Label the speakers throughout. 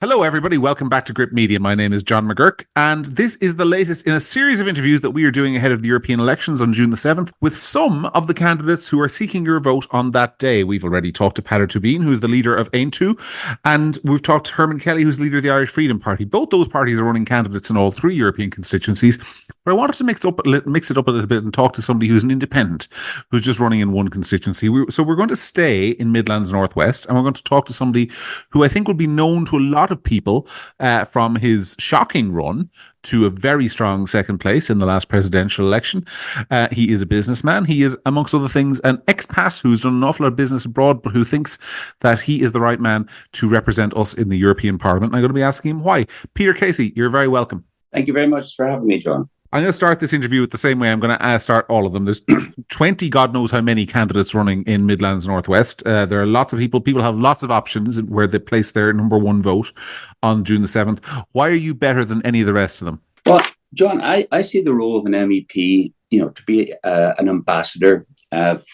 Speaker 1: Hello, everybody. Welcome back to Gript Media. My name is John McGuirk, and this is the latest in a series of interviews that we are doing ahead of the European elections on June the 7th with some of the candidates who are seeking your vote on that day. We've already talked to Peadar Tóibín, who's the leader of Aontú, and we've talked to Herman Kelly, who's the leader of the Irish Freedom Party. Both those parties are running candidates in all three European constituencies, but I wanted to mix it up a little bit and talk to somebody who's an independent, who's just running in one constituency. So we're going to stay in Midlands Northwest, and we're going to talk to somebody who I think will be known to a lot of people from his shocking run to a very strong second place in the last presidential election. He is a businessman. He is, amongst other things, an expat who's done an awful lot of business abroad, but who thinks that he is the right man to represent us in the European Parliament. And I'm going to be asking him why. Peter Casey, you're very welcome.
Speaker 2: Thank you very much for having me, John.
Speaker 1: I'm going to start this interview with the same way I'm going to start all of them. There's 20, God knows how many candidates running in Midlands Northwest. There are lots of people. People have lots of options where they place their number one vote on June the 7th. Why are you better than any of the rest of them?
Speaker 2: Well, John, I see the role of an MEP, to be an ambassador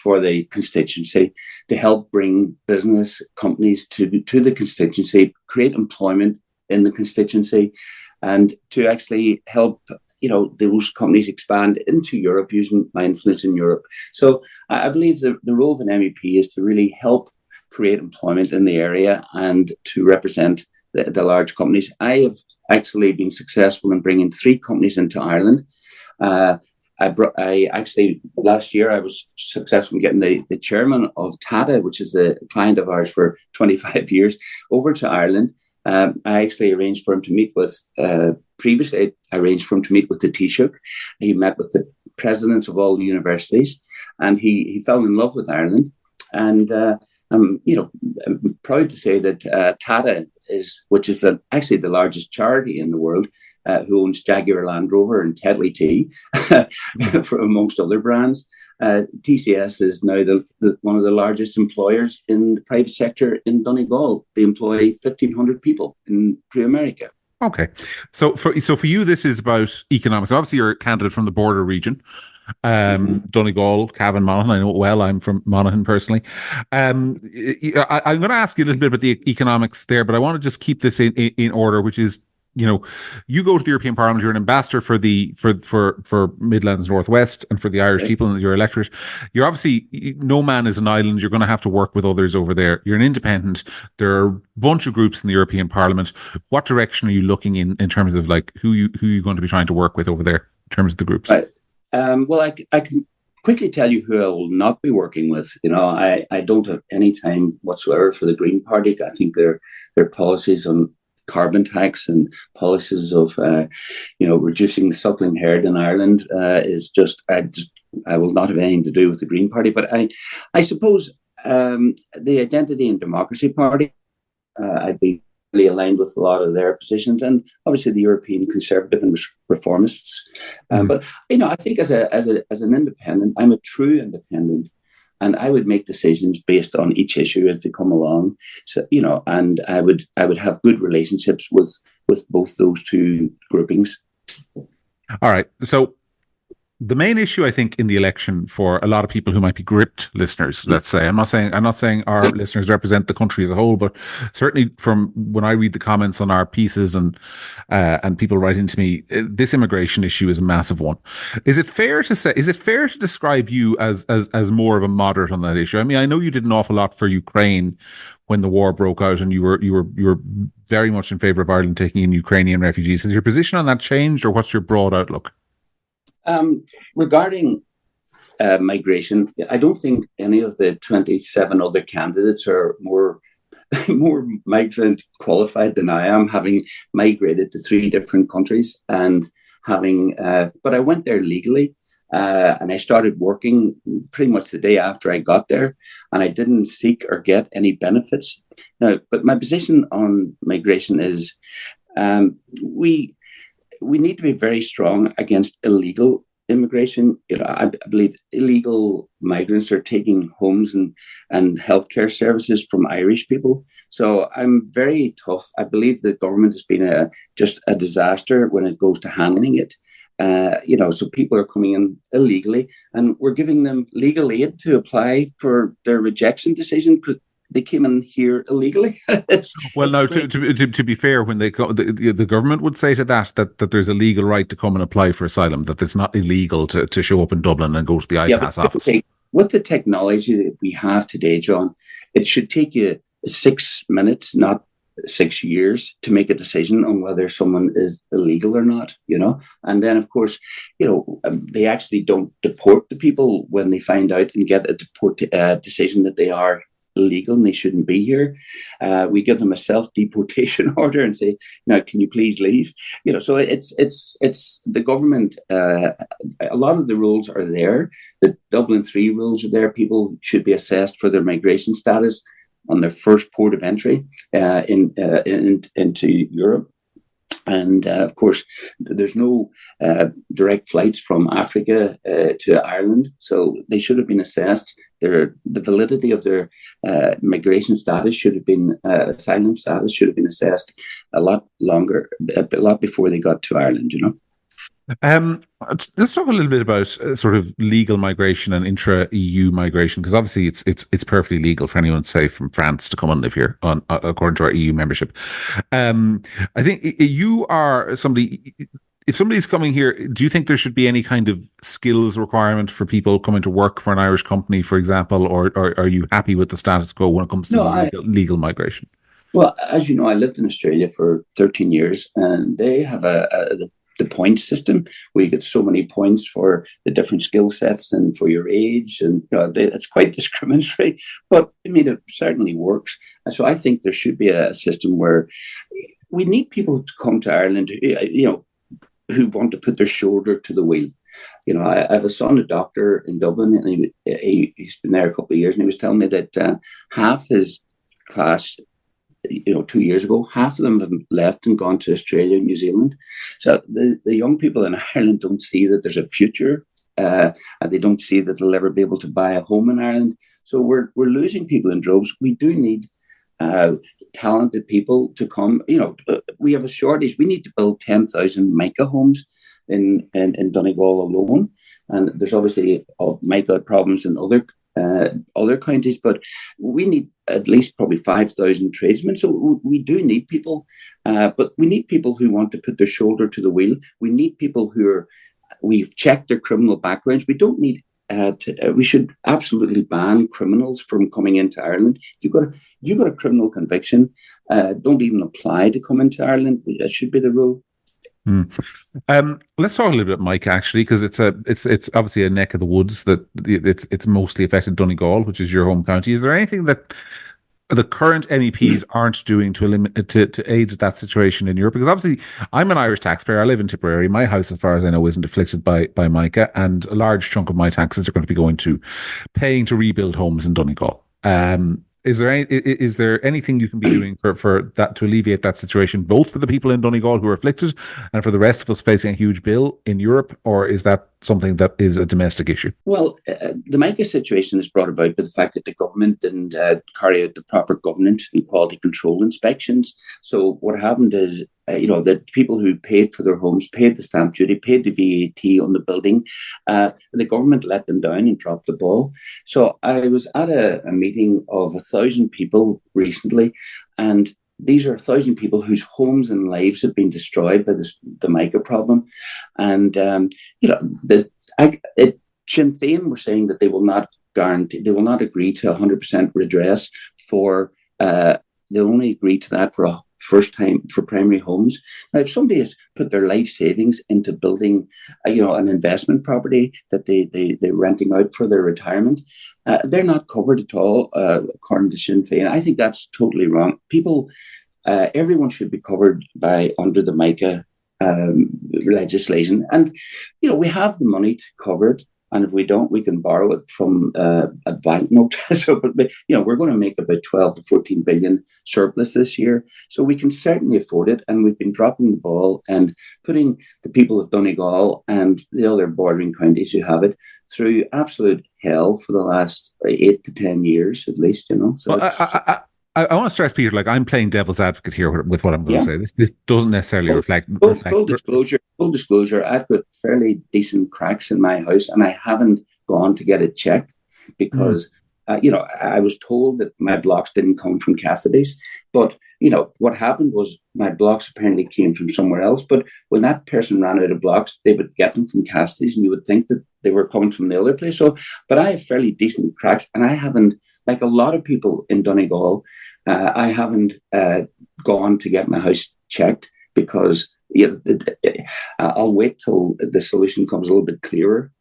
Speaker 2: for the constituency, to help bring business companies to the constituency, create employment in the constituency, and to actually help those companies expand into Europe using my influence in Europe. So I believe the role of an MEP is to really help create employment in the area and to represent the large companies. I have actually been successful in bringing 3 companies into Ireland. I actually, last year, I was successful in getting the chairman of Tata, which is a client of ours for 25 years, over to Ireland. I actually arranged for him to meet with, previously, I arranged for him to meet with the Taoiseach. He met with the presidents of all the universities, and he fell in love with Ireland. And, I'm proud to say that Tata which is actually the largest charity in the world, who owns Jaguar Land Rover and Tetley Tea, for amongst other brands. TCS is now one of the largest employers in the private sector in Donegal. They employ 1,500 people in America.
Speaker 1: Okay, so for you, this is about economics. Obviously, you're a candidate from the border region, Donegal, Cavan, Monaghan. I know it well. I'm from Monaghan personally. I'm going to ask you a little bit about the economics there, but I want to just keep this in order, which is, you go to the European Parliament. You're an ambassador for Midlands Northwest and for the Irish people and your electorate. You're obviously, no man is an island. You're going to have to work with others over there. You're an independent. There are a bunch of groups in the European Parliament. What direction are you looking in terms of like who you're going to be trying to work with over there in terms of the groups?
Speaker 2: Right. Well, I can quickly tell you who I will not be working with. I don't have any time whatsoever for the Green Party. I think their policies on carbon tax and policies of reducing the suckling herd in Ireland is just I will not have anything to do with the Green Party. But I suppose the Identity and Democracy Party, I'd be really aligned with a lot of their positions, and obviously the European Conservative and Reformists. But I think as an independent, I'm a true independent. And I would make decisions based on each issue as they come along. So, and I would have good relationships with both those two groupings.
Speaker 1: All right. So the main issue, I think, in the election for a lot of people who might be Gript listeners, let's say, I'm not saying our listeners represent the country as a whole, but certainly from when I read the comments on our pieces and people writing to me, this immigration issue is a massive one. Is it fair to describe you as more of a moderate on that issue? I mean, I know you did an awful lot for Ukraine when the war broke out, and you were very much in favor of Ireland taking in Ukrainian refugees. Has your position on that changed, or what's your broad outlook?
Speaker 2: Regarding migration, I don't think any of the 27 other candidates are more migrant qualified than I am, having migrated to 3 different countries and but I went there legally. And I started working pretty much the day after I got there, and I didn't seek or get any benefits. Now, but my position on migration is we need to be very strong against illegal immigration. I believe illegal migrants are taking homes and healthcare services from Irish people. So I'm very tough. I believe the government has been just a disaster when it goes to handling it. So people are coming in illegally, and we're giving them legal aid to apply for their rejection decision, because they came in here illegally.
Speaker 1: Well,
Speaker 2: it's
Speaker 1: no.
Speaker 2: great.
Speaker 1: To be fair, when they the government would say to that there's a legal right to come and apply for asylum, that it's not illegal to show up in Dublin and go to the
Speaker 2: Yeah, but
Speaker 1: IPAS office.
Speaker 2: with the technology that we have today, John, it should take you 6 minutes, not 6 years, to make a decision on whether someone is illegal or not. And then, of course, they actually don't deport the people when they find out and get a deport decision that they are illegal and they shouldn't be here. We give them a self-deportation order and say, "Now, can you please leave?" So it's the government. A lot of the rules are there. The Dublin 3 rules are there. People should be assessed for their migration status on their first port of entry into Europe. And of course, there's no direct flights from Africa to Ireland, so they should have been assessed. The validity of their migration status should have been asylum status should have been assessed a lot longer, a lot before they got to Ireland.
Speaker 1: Let's talk a little bit about sort of legal migration and intra-EU migration, because obviously it's perfectly legal for anyone, say, from France to come and live here according to our EU membership. I think you are somebody. If somebody's coming here, do you think there should be any kind of skills requirement for people coming to work for an Irish company, for example, or are you happy with the status quo when it comes to legal migration?
Speaker 2: Well, as you know, I lived in Australia for 13 years, and they have the point system where you get so many points for the different skill sets and for your age, and it's quite discriminatory, but I mean, it certainly works. And so I think there should be a system where we need people to come to Ireland, who want to put their shoulder to the wheel. I have a son, a doctor in Dublin, and he's been there a couple of years, and he was telling me that half his class, 2 years ago, half of them have left and gone to Australia and New Zealand. So the young people in Ireland don't see that there's a future, and they don't see that they'll ever be able to buy a home in Ireland. So we're losing people in droves. We do need talented people to come. We have a shortage. We need to build 10,000 mica homes in Donegal alone, and there's obviously mica problems in other counties, but we need at least probably 5,000 tradesmen. So we do need people, but we need people who want to put their shoulder to the wheel. We need people we've checked their criminal backgrounds. We don't need we should absolutely ban criminals from coming into Ireland. You got a criminal conviction, don't even apply to come into Ireland. That should be the rule.
Speaker 1: Let's talk a little bit, Mike, actually, because it's obviously a neck of the woods that it's mostly affected Donegal, which is your home county. Is there anything that the current MEPs aren't doing to aid that situation in Europe? Because obviously, I'm an Irish taxpayer. I live in Tipperary. My house, as far as I know, isn't afflicted by mica, and a large chunk of my taxes are going to be going to paying to rebuild homes in Donegal. Is there anything you can be doing for that to alleviate that situation, both for the people in Donegal who are afflicted and for the rest of us facing a huge bill in Europe, or is that something that is a domestic issue?
Speaker 2: Well, the mica situation is brought about by the fact that the government didn't carry out the proper governance and quality control inspections. So what happened is, the people who paid for their homes, paid the stamp duty, paid the VAT on the building, the government let them down and dropped the ball. So I was at a meeting of 1,000 people recently, and these are 1,000 people whose homes and lives have been destroyed by the mica problem. And, Sinn Féin were saying that they will not agree to 100% redress for, they'll only agree to that for a first time for primary homes. Now, if somebody has put their life savings into building, an investment property that they're renting out for their retirement, they're not covered at all, according to Sinn Féin. I think that's totally wrong. Everyone should be covered under the mica legislation, and we have the money to cover it. And if we don't, we can borrow it from a banknote. So, we're going to make about 12 to 14 billion surplus this year. So we can certainly afford it. And we've been dropping the ball and putting the people of Donegal and the other bordering counties who have it through absolute hell for the last 8 to 10 years, at least, So
Speaker 1: well, I want to stress, Peter, like, I'm playing devil's advocate here with what I'm going to say. This doesn't necessarily reflect.
Speaker 2: Full disclosure, I've got fairly decent cracks in my house, and I haven't gone to get it checked because I was told that my blocks didn't come from Cassidy's, but what happened was my blocks apparently came from somewhere else. But when that person ran out of blocks, they would get them from Cassidy's, and you would think that they were coming from the other place. So, but I have fairly decent cracks, and I haven't, like a lot of people in Donegal, I haven't gone to get my house checked because I'll wait till the solution comes a little bit clearer.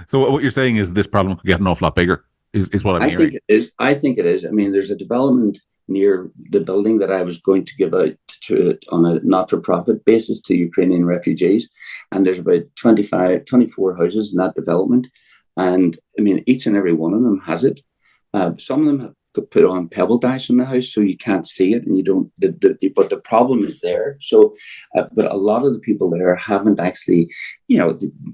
Speaker 1: So what you're saying is this problem could get an awful lot bigger, is what I'm
Speaker 2: I
Speaker 1: hearing.
Speaker 2: think it is. I think it is. I mean, there's a development near the building that I was going to give out to on a not-for-profit basis to Ukrainian refugees. And there's about 24 houses in that development. And I mean, each and every one of them has it. Some of them have put on pebble dash in the house so you can't see it and you don't, but the problem is there. So, but a lot of the people there haven't actually,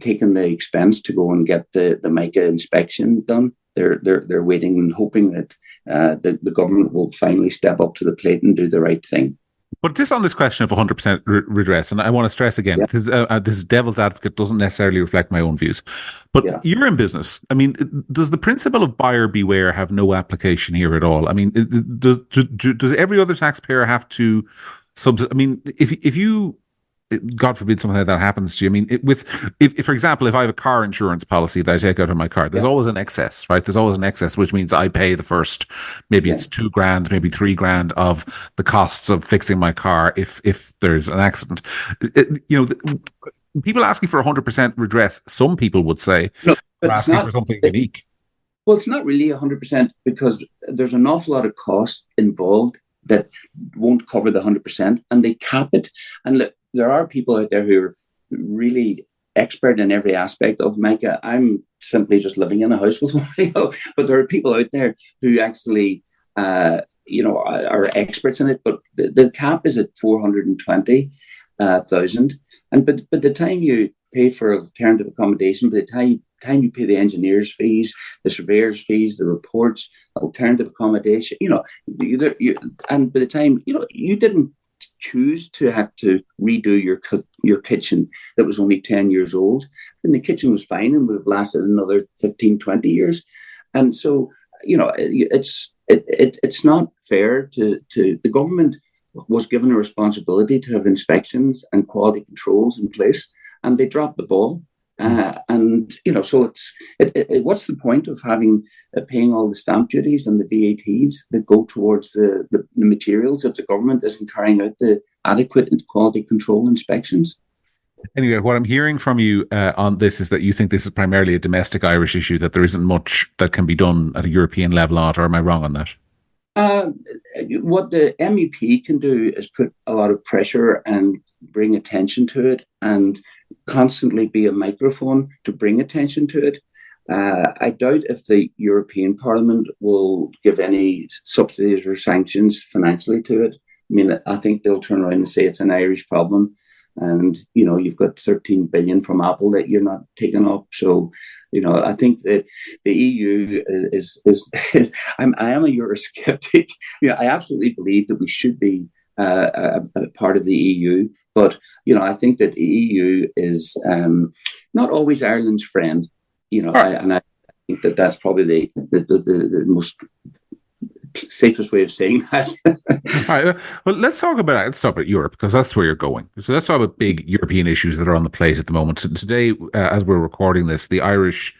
Speaker 2: taken the expense to go and get the mica inspection done. They're waiting and hoping that the government will finally step up to the plate and do the right thing.
Speaker 1: But just on this question of 100% redress, and I want to stress again, because this is devil's advocate, doesn't necessarily reflect my own views. But you're in business. I mean, does the principle of buyer beware have no application here at all? I mean, does every other taxpayer have to I mean, if you, God forbid something like that happens to you. I mean, if for example, if I have a car insurance policy that I take out of my car, there's always an excess, right? There's always an excess, which means I pay the first, maybe it's $2,000, maybe $3,000 of the costs of fixing my car if there's an accident. People asking for 100% redress, some people would say,
Speaker 2: no, but
Speaker 1: are asking for something unique.
Speaker 2: Well, it's not really 100% because there's an awful lot of costs involved that won't cover the 100%, and they cap it. And look, there are people out there who are really expert in every aspect of mica. I'm simply just living in a house with one, but there are people out there who actually, are experts in it. But the cap is at 420,000, but the time you pay for alternative accommodation, by the time you pay the engineers' fees, the surveyors' fees, the reports, alternative accommodation, and by the time you didn't choose to have to redo your kitchen that was only 10 years old, and the kitchen was fine and would have lasted another 15, 20 years. And so, it's not fair to the government was given a responsibility to have inspections and quality controls in place, and they dropped the ball. So what's the point of paying all the stamp duties and the VATs that go towards the materials if the government isn't carrying out the adequate and quality control inspections?
Speaker 1: Anyway, what I'm hearing from you on this is that you think this is primarily a domestic Irish issue, that there isn't much that can be done at a European level on it, or am I wrong on that?
Speaker 2: What the MEP can do is put a lot of pressure and bring attention to it, and constantly be a microphone to bring attention to it. I doubt if the European Parliament will give any subsidies or sanctions financially to it. I mean, I think they'll turn around and say it's an Irish problem, and you've got 13 billion from Apple that you're not taking up. So I think that the EU is I am a Eurosceptic. I absolutely believe that we should be a part of the EU, but I think that the EU is not always Ireland's friend. I think that that's probably the most safest way of saying that.
Speaker 1: All right. Well, let's talk about Europe, because that's where you're going. So let's talk about big European issues that are on the plate at the moment. Today, as we're recording this, the Irish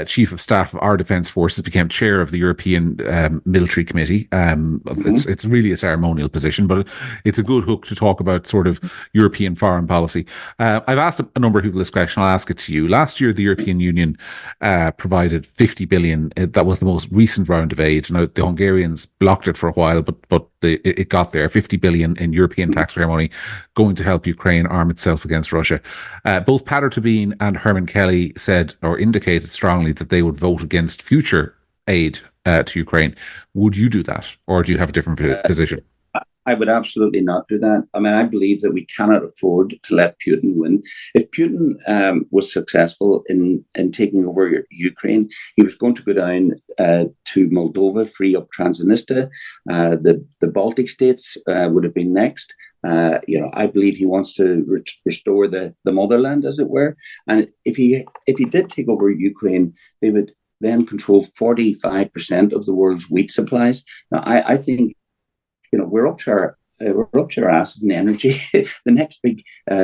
Speaker 1: Chief of Staff of our Defence Forces became chair of the European Military Committee. It's really a ceremonial position, but it's a good hook to talk about sort of European foreign policy. I've asked a number of people this question. I'll ask it to you. Last year, the European Union provided 50 billion. That was the most recent round of aid. Now, the Hungarians blocked it for a while, but it got there. 50 billion in European taxpayer money going to help Ukraine arm itself against Russia. Both Peadar Tóibín and Herman Kelly said or indicated strongly that they would vote against future aid to Ukraine. Would you do that, or do you have a different position?
Speaker 2: I would absolutely not do that. I mean, I believe that we cannot afford to let Putin win. If Putin was successful in taking over Ukraine, he was going to go down to Moldova, free up Transnistria. The Baltic states would have been next. I believe he wants to restore the motherland, as it were. And if he did take over Ukraine, they would then control 45% of the world's wheat supplies. Now, I think, we're up to our asses in energy. The next big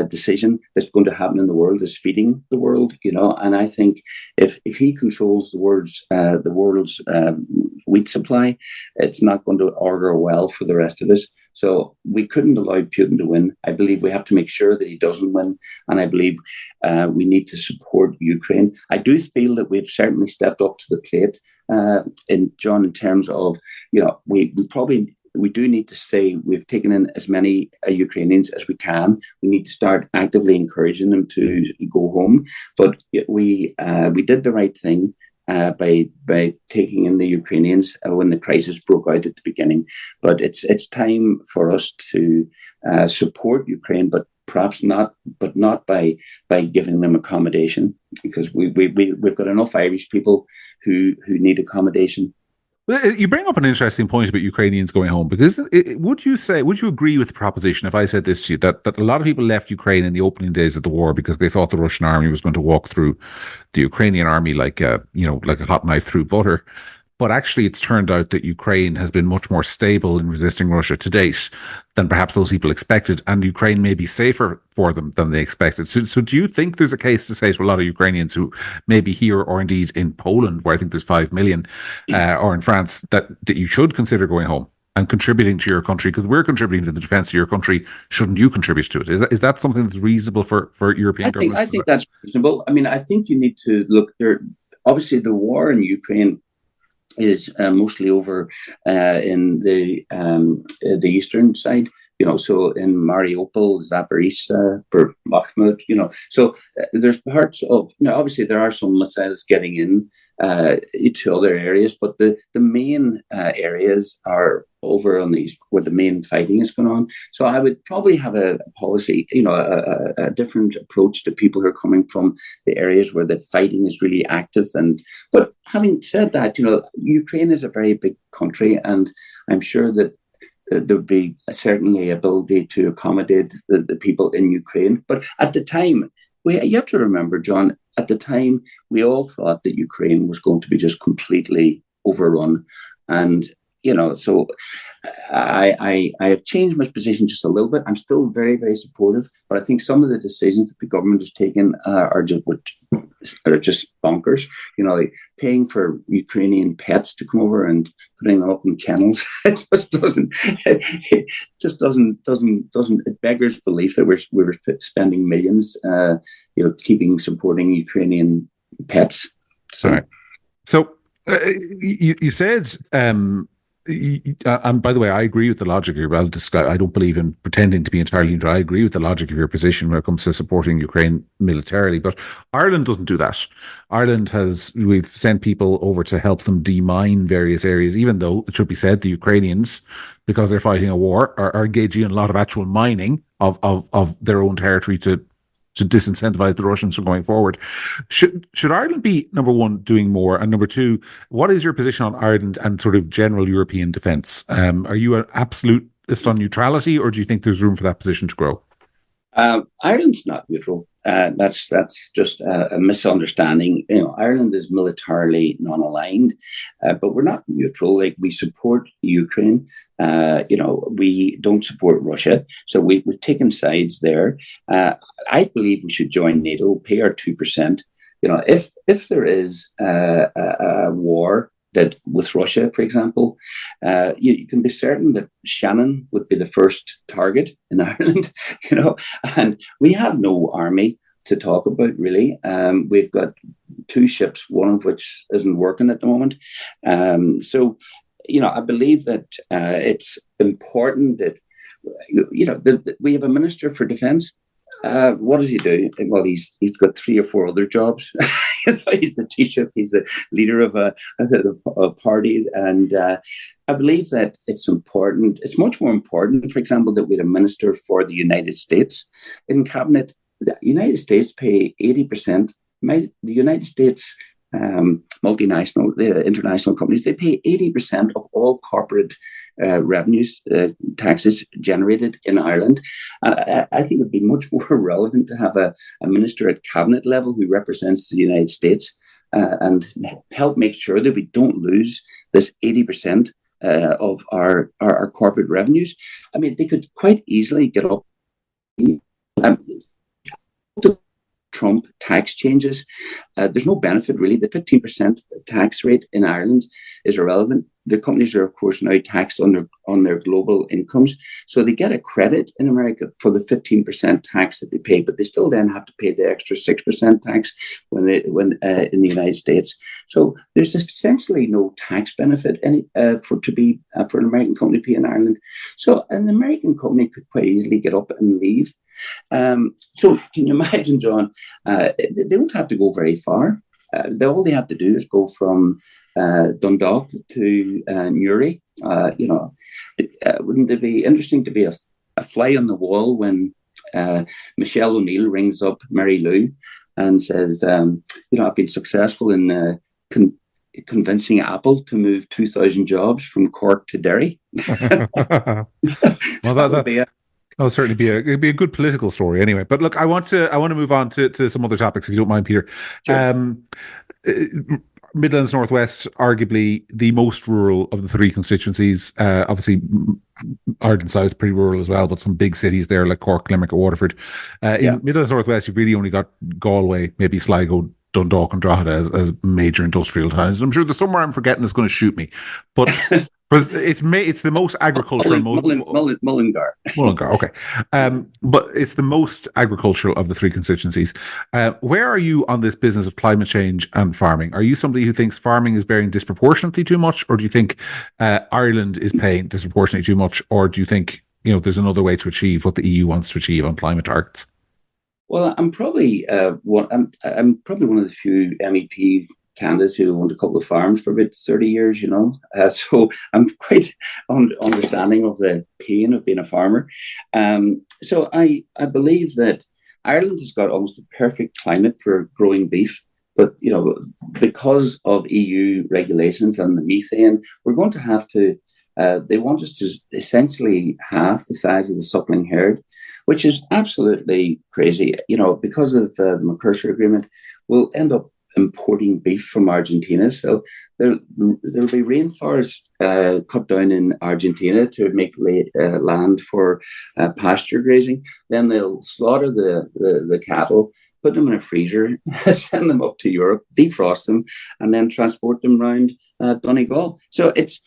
Speaker 2: decision that's going to happen in the world is feeding the world, and I think if he controls the world's wheat supply, it's not going to augur well for the rest of us. So we couldn't allow Putin to win. I believe we have to make sure that he doesn't win, and I believe we need to support Ukraine. I do feel that we've certainly stepped up to the plate, in terms of, we do need to say we've taken in as many Ukrainians as we can. We need to start actively encouraging them to go home. But we did the right thing by taking in the Ukrainians when the crisis broke out at the beginning. But it's time for us to support Ukraine, but perhaps not by giving them accommodation, because we've got enough Irish people who need accommodation.
Speaker 1: You bring up an interesting point about Ukrainians going home, because would you agree with the proposition if I said this to you, that a lot of people left Ukraine in the opening days of the war because they thought the Russian army was going to walk through the Ukrainian army like a hot knife through butter? But actually, it's turned out that Ukraine has been much more stable in resisting Russia to date than perhaps those people expected, and Ukraine may be safer for them than they expected. So do you think there's a case to say to a lot of Ukrainians who may be here, or indeed in Poland, where I think there's 5 million, or in France, that you should consider going home and contributing to your country? Because we're contributing to the defence of your country. Shouldn't you contribute to it? Is that something that's reasonable for European governments?
Speaker 2: I think that's reasonable. I mean, I think you need to look there. Obviously, the war in Ukraine is mostly over in the eastern side, so in Mariupol, Zaporizhzhia, Bakhmut, so there's parts of, obviously there are some missiles getting in to other areas, but the main areas are over on these where the main fighting is going on. So I would probably have a policy, a different approach to people who are coming from the areas where the fighting is really active. But having said that, Ukraine is a very big country, and I'm sure that there would be certainly ability to accommodate the people in Ukraine. But at the time, you have to remember, John, at the time, we all thought that Ukraine was going to be just completely overrun. And, so I have changed my position just a little bit. I'm still very, very supportive, but I think some of the decisions that the government has taken are just bonkers. Like paying for Ukrainian pets to come over and putting them up in kennels. It it beggars belief that we're spending millions, supporting Ukrainian pets.
Speaker 1: So you said. And by the way, I agree with the logic of your. I don't believe in pretending to be entirely neutral. I agree with the logic of your position when it comes to supporting Ukraine militarily. But Ireland doesn't do that. We've sent people over to help them demine various areas, even though it should be said the Ukrainians, because they're fighting a war, are engaging in a lot of actual mining of their own territory to disincentivize the Russians from going forward. Should Ireland be, number one, doing more? And number two, what is your position on Ireland and sort of general European defence? Are you an absolutist on neutrality, or do you think there's room for that position to grow?
Speaker 2: Ireland's not neutral. That's just a misunderstanding. Ireland is militarily non-aligned, but we're not neutral. Like, we support Ukraine. We don't support Russia, so we've taken sides there. I believe we should join NATO, pay our 2%. If there is a war that with Russia, for example, you can be certain that Shannon would be the first target in Ireland. And we have no army to talk about, really. We've got 2 ships, one of which isn't working at the moment. I believe that it's important that, we have a Minister for Defence. What does he do? Well, he's got 3 or 4 other jobs. He's the Taoiseach, he's the leader of a party. And I believe that it's important. It's much more important, for example, that we have a Minister for the United States in Cabinet. The United States pay 80%. The United States multinational, international companies, they pay 80% of all corporate revenues, taxes generated in Ireland. And I think it would be much more relevant to have a minister at cabinet level who represents the United States and help make sure that we don't lose this 80% of our corporate revenues. I mean, they could quite easily get up. Trump tax changes. There's no benefit really. The 15% tax rate in Ireland is irrelevant. The companies are, of course, now taxed on their global incomes. So they get a credit in America for the 15% tax that they pay, but they still then have to pay the extra 6% tax when in the United States. So there's essentially no tax benefit for an American company to pay in Ireland. So an American company could quite easily get up and leave. So can you imagine, John? They don't have to go very far. All they have to do is go from Dundalk to Newry. Wouldn't it be interesting to be a fly on the wall when Michelle O'Neill rings up Mary Lou and says, I've been successful in convincing Apple to move 2,000 jobs from Cork to Derry.
Speaker 1: Well, that'll certainly be a good political story anyway. But look, I want to move on to some other topics, if you don't mind, Peter.
Speaker 2: Sure.
Speaker 1: Midlands Northwest, arguably the most rural of the three constituencies. Obviously, Ireland South pretty rural as well, but some big cities there like Cork, Limerick, or Waterford. In Midlands Northwest, you've really only got Galway, maybe Sligo, Dundalk, and Drogheda as major industrial towns. I'm sure there's somewhere I'm forgetting that's going to shoot me, but. But it's the most agricultural.
Speaker 2: Mullingar.
Speaker 1: Mullingar, okay. But it's the most agricultural of the three constituencies. Where are you on this business of climate change and farming? Are you somebody who thinks farming is bearing disproportionately too much, or do you think Ireland is paying disproportionately too much, or do you think there's another way to achieve what the EU wants to achieve on climate targets?
Speaker 2: Well, I'm probably one of the few MEP candidates who owned a couple of farms for about 30 years, so I'm quite understanding of the pain of being a farmer. So I believe that Ireland has got almost a perfect climate for growing beef, but because of EU regulations and the methane, we're going to have to. They want us to essentially half the size of the suckling herd, which is absolutely crazy. Because of the McGuirk agreement, we'll end up importing beef from Argentina. So there'll be rainforest cut down in Argentina to make land for pasture grazing. Then they'll slaughter the cattle, put them in a freezer, send them up to Europe, defrost them, and then transport them around Donegal. So it's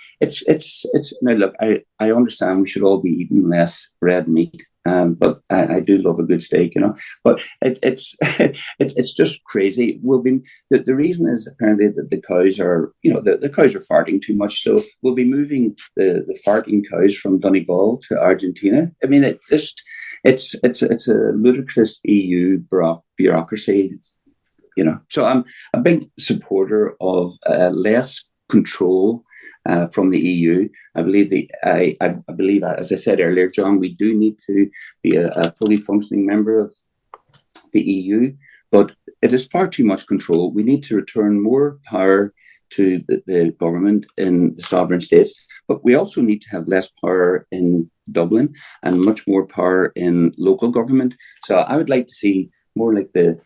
Speaker 2: now look, I understand we should all be eating less red meat. But I do love a good steak, But it's just crazy. The reason is apparently that the cows are, the cows are farting too much. So we'll be moving the farting cows from Donegal to Argentina. I mean, it's a ludicrous EU bureaucracy, So I'm a big supporter of less control from the EU. I believe, as I said earlier, John, we do need to be a fully functioning member of the EU, but it is far too much control. We need to return more power to the government in the sovereign states, but we also need to have less power in Dublin and much more power in local government. So I would like to see more like the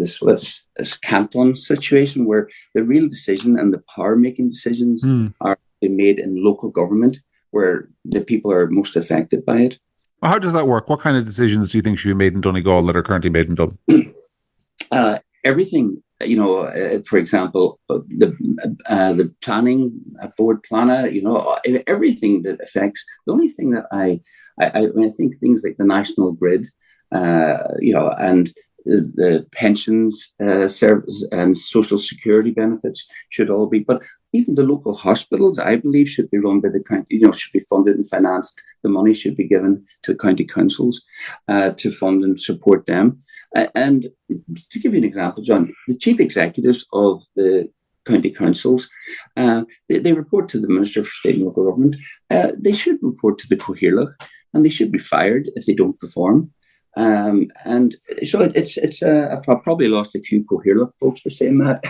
Speaker 2: Swiss canton situation, where the real decision and the power-making decisions are made in local government, where the people are most affected by it.
Speaker 1: Well, how does that work? What kind of decisions do you think should be made in Donegal that are currently made in Dublin?
Speaker 2: Everything, for example, the planning board planner, everything that affects. The only thing that I think things like the national grid, and the pensions service and social security benefits should all be, but even the local hospitals, I believe, should be run by the county, should be funded and financed. The money should be given to the county councils to fund and support them. And to give you an example, John, the chief executives of the county councils, they report to the Minister for State and Local Government. They should report to the Cathaoirleach, and they should be fired if they don't perform. And so I've probably lost a few Cathaoirleach folks for saying that,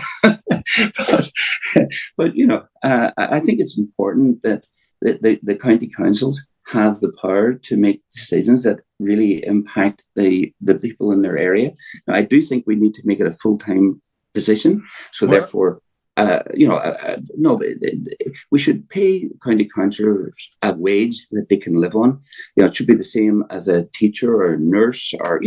Speaker 2: but I think it's important that the county councils have the power to make decisions that really impact the people in their area. Now, I do think we need to make it a full-time position. So
Speaker 1: Well,
Speaker 2: therefore, no, we should pay county councillors a wage that they can live on. It should be the same as a teacher or a nurse or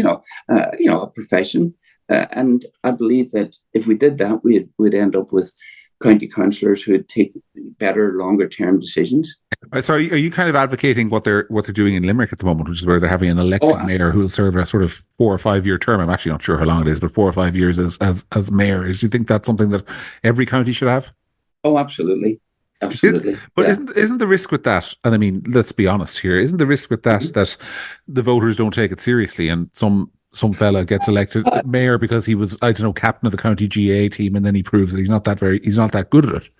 Speaker 2: a profession. And I believe that if we did that, we'd end up with county councillors who would take better, longer term decisions.
Speaker 1: so are you kind of advocating what they're doing in Limerick at the moment, which is where they're having an elected mayor who will serve a sort of 4 or 5 year term? I'm actually not sure how long it is, but 4 or 5 years as mayor. Do you think that's something that every county should have?
Speaker 2: Oh, absolutely. Absolutely.
Speaker 1: But isn't the risk with that, and I mean, let's be honest here, isn't the risk with that that the voters don't take it seriously and some fella gets elected mayor because he was, I don't know, captain of the county GA team, and then he proves that he's not that good at it?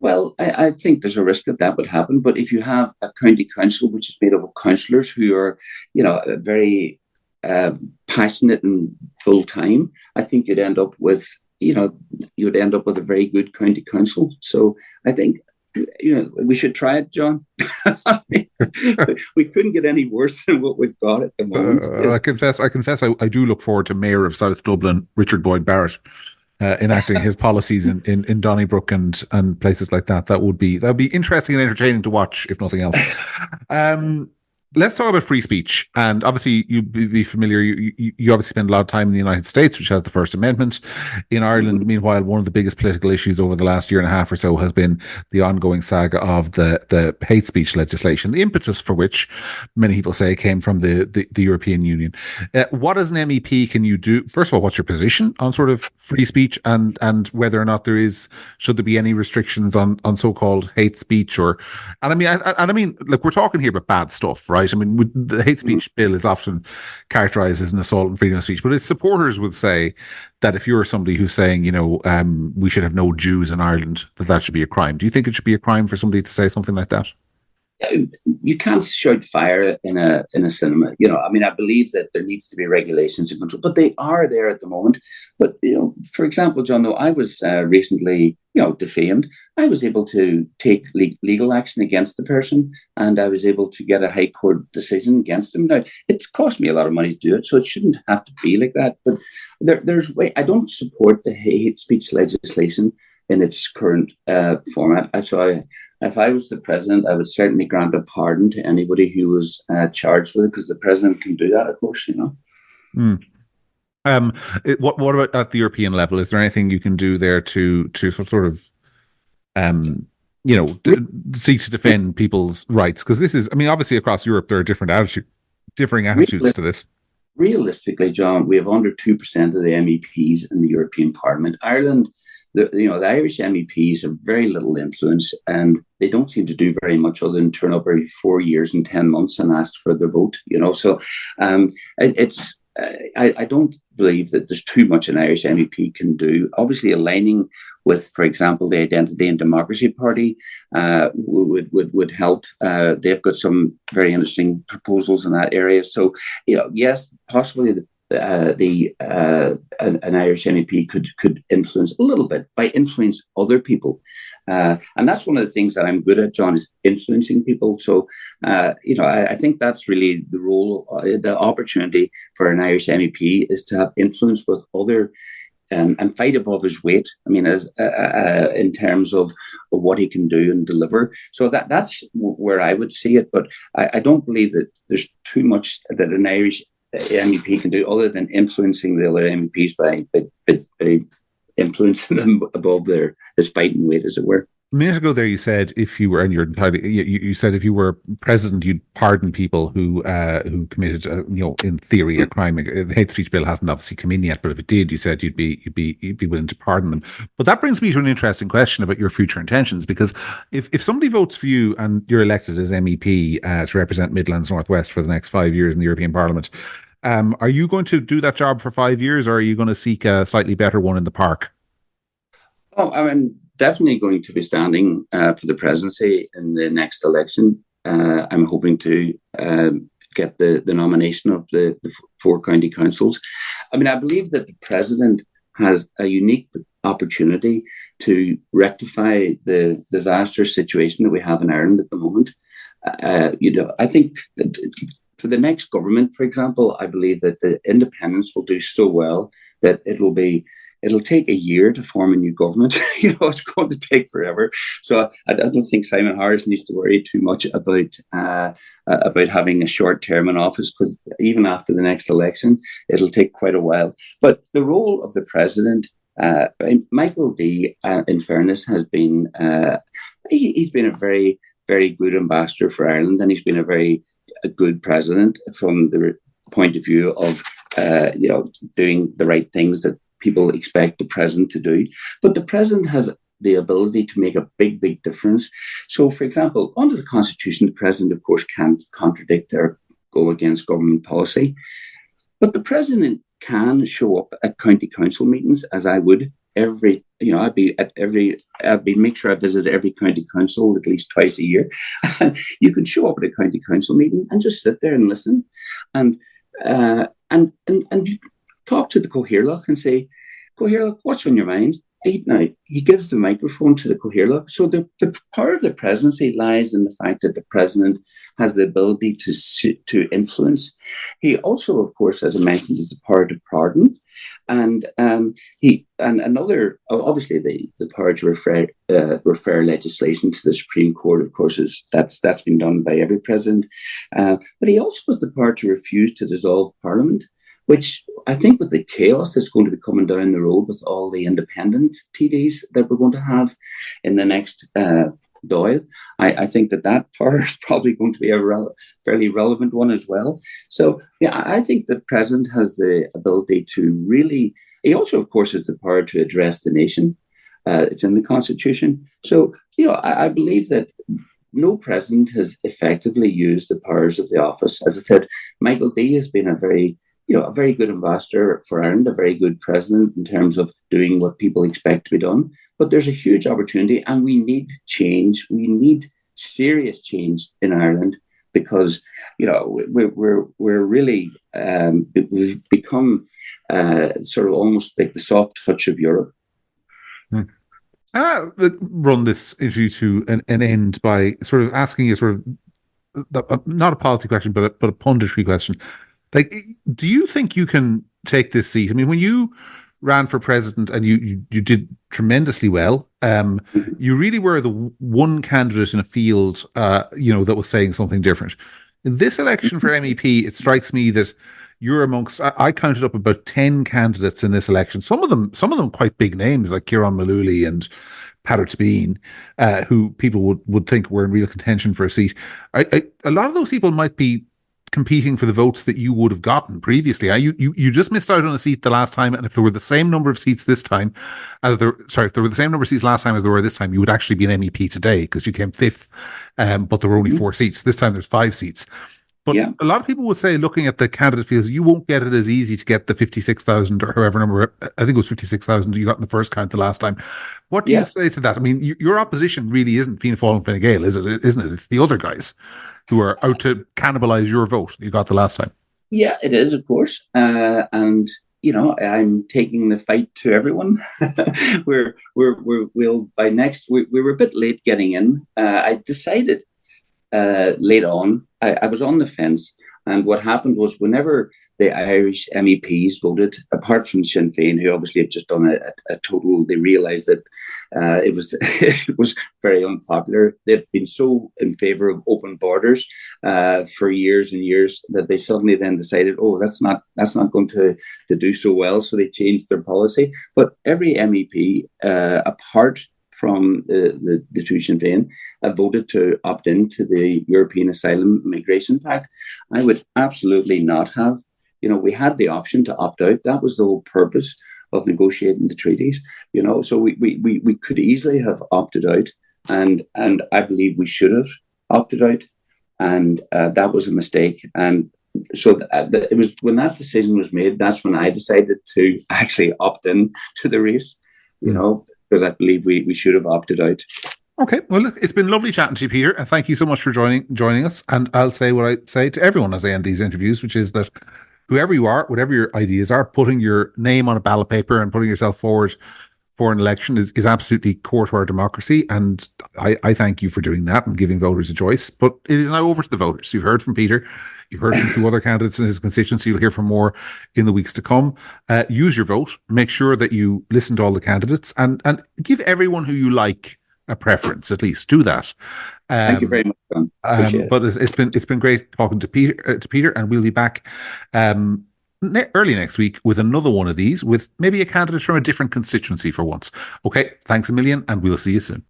Speaker 2: Well, I think there's a risk that would happen. But if you have a county council which is made up of councillors who are, very passionate and full time, I think you'd end up with a very good county council. So I think we should try it, John. We couldn't get any worse than what we've got at the moment.
Speaker 1: I confess, I do look forward to Mayor of South Dublin, Richard Boyd Barrett, enacting his policies in Donnybrook and places like that. That would be interesting and entertaining to watch, if nothing else. Let's talk about free speech. And obviously, you'd be familiar. You obviously spend a lot of time in the United States, which had the First Amendment. In Ireland, meanwhile, one of the biggest political issues over the last year and a half or so has been the ongoing saga of the hate speech legislation, the impetus for which many people say came from the European Union. What as an MEP can you do? First of all, what's your position on sort of free speech and whether or not should there be any restrictions on so-called hate speech? And I mean, look, we're talking here about bad stuff, right? I mean, the hate speech bill is often characterized as an assault on freedom of speech, but its supporters would say that if you're somebody who's saying, we should have no Jews in Ireland, that should be a crime. Do you think it should be a crime for somebody to say something like that?
Speaker 2: You can't shout fire in a cinema. I believe that there needs to be regulations and control, but they are there at the moment. But for example, John, though I was recently defamed, I was able to take legal action against the person, and I was able to get a high court decision against them. Now, it's cost me a lot of money to do it, so it shouldn't have to be like that. But there's way. I don't support the hate speech legislation in its current format. If I was the president, I would certainly grant a pardon to anybody who was charged with it, because the president can do that, of course,
Speaker 1: Mm. What about at the European level? Is there anything you can do there to sort of, seek to defend people's rights? Because this is, obviously across Europe there are different differing attitudes to this.
Speaker 2: Realistically, John, we have under 2% of the MEPs in the European Parliament. Ireland, the Irish MEPs have very little influence, and they don't seem to do very much other than turn up every 4 years and 10 months and ask for the vote. So I don't believe that there's too much an Irish MEP can do. Obviously, aligning with, for example, the Identity and Democracy Party would help. They've got some very interesting proposals in that area. So, yes, possibly an Irish MEP could influence a little bit by influence other people, and that's one of the things that I'm good at, John, is influencing people. So I think that's really the role, the opportunity for an Irish MEP is to have influence with other and fight above his weight. As in terms of what he can do and deliver. So that's where I would see it. But I don't believe that there's too much that an Irish MEP can do other than influencing the other MEPs by influencing them above his fighting weight, as it were.
Speaker 1: A minute ago there you said if you were, and you said if you were president, you'd pardon people who committed, in theory, a crime. The hate speech bill hasn't obviously come in yet, but if it did, you said you'd be willing to pardon them. But that brings me to an interesting question about your future intentions, because if somebody votes for you and you're elected as MEP to represent Midlands Northwest for the next 5 years in the European Parliament, are you going to do that job for 5 years, or are you going to seek a slightly better one in the park?
Speaker 2: Oh, I'm definitely going to be standing for the presidency in the next election. I'm hoping to get the nomination of the 4 county councils. I believe that the president has a unique opportunity to rectify the disastrous situation that we have in Ireland at the moment. I think that for the next government, for example, I believe that the independents will do so well that it will be it'll take a year to form a new government. It's going to take forever. So I don't think Simon Harris needs to worry too much about having a short term in office, because even after the next election, it'll take quite a while. But the role of the president, Michael D, in fairness, has been he's been a very, very good ambassador for Ireland, and he's been a good president from the point of view of doing the right things that people expect the president to do. But the president has the ability to make a big, big difference. So, for example, under the Constitution, the president, of course, can't contradict or go against government policy. But the president can show up at county council meetings, as I would I'd be make sure I visit every county council at least twice a year. You can show up at a county council meeting and just sit there and listen, and you talk to the Cohearloch and say, Cohearloch, what's on your mind? He gives the microphone to the Cohearloch. So the power of the presidency lies in the fact that the president has the ability to influence. He also, of course, as I mentioned, has the power to pardon, and obviously the power to refer legislation to the Supreme Court. Of course, that's been done by every president, but he also has the power to refuse to dissolve Parliament, which I think with the chaos that's going to be coming down the road with all the independent TDs that we're going to have in the next Dáil, I think that power is probably going to be a fairly relevant one as well. So, yeah, I think the president has the ability to really, he also, of course, has the power to address the nation. It's in the Constitution. So, I believe that no president has effectively used the powers of the office. As I said, Michael D has been a very good ambassador for Ireland, a very good president in terms of doing what people expect to be done. But there's a huge opportunity, and we need change. We need serious change in Ireland, because we're really we've become sort of almost like the soft touch of Europe.
Speaker 1: I'll run this interview to an end by sort of asking you sort of not a policy question, but a punditry question. Like, do you think you can take this seat? I mean, when you ran for president and you did tremendously well, you really were the one candidate in a field, that was saying something different. In this election for MEP, it strikes me that you're amongst, I counted up about 10 candidates in this election. Some of them quite big names, like Kieran Mullooly and Patrick Speen, who people would think were in real contention for a seat. A lot of those people might be competing for the votes that you would have gotten previously. You just missed out on a seat the last time, and if there were the same number of seats this time if there were the same number of seats last time as there were this time, you would actually be an MEP today, because you came fifth, but there were only 4 seats. This time there's 5 seats. But a lot of people would say, looking at the candidate fields, you won't get it as easy to get the 56,000 or however number, I think it was 56,000 you got in the first count the last time. What do you say to that? I mean, your opposition really isn't Fianna Fáil and Fine Gael, isn't it? It's the other guys who are out to cannibalize your vote that you got the last time.
Speaker 2: Yeah, it is, of course. And I'm taking the fight to everyone. We'll by next, we were a bit late getting in. I decided late on, I was on the fence. And what happened was, whenever the Irish MEPs voted, apart from Sinn Féin, who obviously had just done a total, they realised that it was very unpopular. They've been so in favour of open borders for years and years that they suddenly then decided, that's not going to do so well. So they changed their policy. But every MEP, apart from the two Sinn Féin, voted to opt into the European Asylum Migration Pact. I would absolutely not have. We had the option to opt out. That was the whole purpose of negotiating the treaties. So we could easily have opted out, and I believe we should have opted out, and that was a mistake. And so it was when that decision was made. That's when I decided to actually opt in to the race. Because I believe we should have opted out.
Speaker 1: Okay, well, look, it's been lovely chatting to you, Peter, and thank you so much for joining us. And I'll say what I say to everyone as I end these interviews, which is that whoever you are, whatever your ideas are, putting your name on a ballot paper and putting yourself forward for an election is absolutely core to our democracy. And I thank you for doing that and giving voters a choice. But it is now over to the voters. You've heard from Peter. You've heard from 2 other candidates in his constituency. You'll hear from more in the weeks to come. Use your vote. Make sure that you listen to all the candidates and give everyone who you like a preference. At least do that.
Speaker 2: Thank you very much, John. Appreciate it.
Speaker 1: But it's been great talking to Peter, and we'll be back early next week with another one of these, with maybe a candidate from a different constituency for once. Okay, thanks a million, and we'll see you soon.